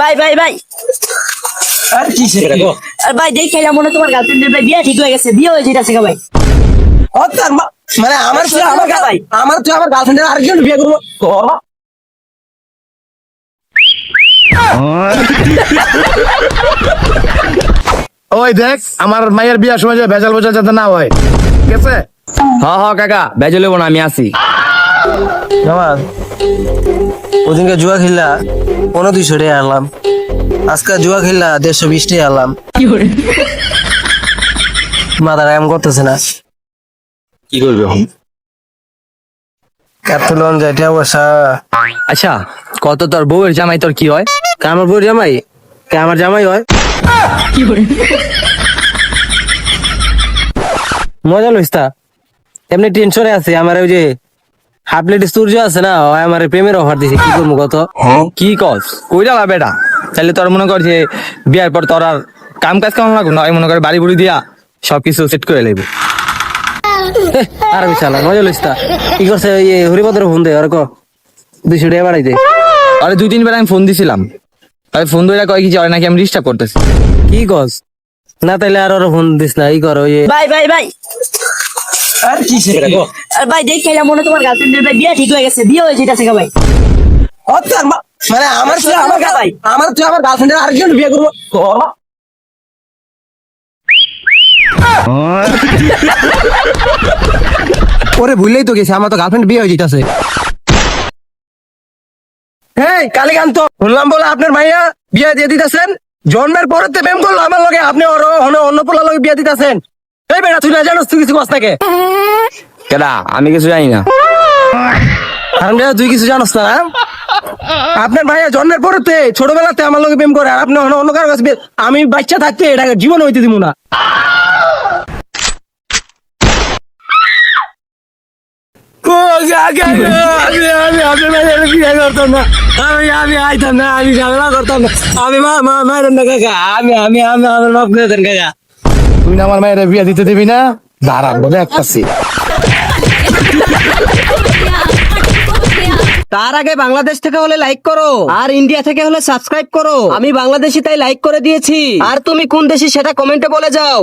ভাই ভাই ভাই আর কি সেটা গো? আর ভাই দেখে মনে হয় তোমার গার্লফ্রেন্ডের ভাই বিয়ে ঠিক হয়ে গেছে, বিয়ে হয়ে যেতেছে গা ভাই। ও তার মানে আমার ছেলে আমার ভাই আমার তো আমার গার্লফ্রেন্ডের আরেকজন বিয়ে করবো ও। ওই দেখ আমার মায়ের বিয়ার সময় যে ভেজাল বোঝা যাতে না হয়, ঠিক আছে? হ কাকা বেজে লেবো না, আমি আসি। আমার ওদিনকে জুয়া খেললা 200 টাকা আনলাম, আজকে জুয়া খেললা 120 টাকা আনলাম। মাথার এম করতেছে না, কি করবে এখন? কাটলন যাইটা বসা। আচ্ছা কত তোর বউয়ের জামাই তোর কি হয়? আমার বউ জামাই আমার জামাই হয়। মজা লইস তা, এমনি টেনশনে আছে। আমার ওই যে হাফ প্লেট সূর্য আছে না, ও আমার প্রেমের অফার দিছে, কি করবো কত? কি কস কইরা লা বেটা? তাহলে তোর মনে কর যে বিয়ার পর তোর আর কাম কাজ কেমন লাগবে না, মনে করে বাড়ি বুড়ি দিয়া সবকিছু সেট করে লইব। আর বিশালা মজা লইস তা। কি করছে ওই হরিপদর ফোন দে, আর 200 টাকা বাড়াই দে। আরে 2-3 বার আমি ফোন দিছিলাম, তাই ফোন ধরে কয় কি যে ওরে নাকি আমি ডিস্টার্ব করতেছি। কি কস? না তাইলে আর ওর ফোন দিস না, ই কর ওই। ভাই ভাই ভাই আর কি সেটা গো? আর ভাই দেখে মনে হয় তোমার গার্লফ্রেন্ডের ভাই বিয়ে ঠিক হয়ে গেছে, বিয়ে হয়ে যেতেছে গা ভাই। ও তার মানে আমার ছেলে আমার ভাই আমার তো আমার গার্লফ্রেন্ডের আরেকজন বিয়ে করবো ও। ওরে ভুললেই তো গেছে, আমার তো গার্লফ্রেন্ড বিয়ে হয়ে যেতেছে। হেই কালীকান্ত, শুনলাম বলে আপনার মাইয়া বিয়ে দিয়ে দিতেছেন। জন্মের পরে তো প্রেম করলো আমার লগে, আপনি অন্য পোলার লগে বিয়ে দিতেছেন। এই বেটা তুই না জানোস, তুই কিছু কস নাকি? কেডা? আমি কিছু জানি না। তুই কিছু জানোস না? আপনার ভাইয়া জন্মের পরেতে ছোটবেলাতে আমার লগে প্রেম করে, আর আপনি অন্য কারো কাছে আমি বাচ্চা থাকতে এটা জীবন হইতে দিব না। আমি আইতাম না, আমি ঝামেলা করতাম না, আমি মায়ের না কাকা, আমি আমার বাপ করে দেন কাকা। তুই না আমার মায়ের বিয়ে দিতে দিবি না? দাঁড়ান বলে একটাছি। তার আগে বাংলাদেশ থেকে হলে লাইক করো, আর ইন্ডিয়া থেকে হলে সাবস্ক্রাইব করো। আমি বাংলাদেশি তাই লাইক করে দিয়েছি, আর তুমি কোন দেশি সেটা কমেন্টে বলে যাও।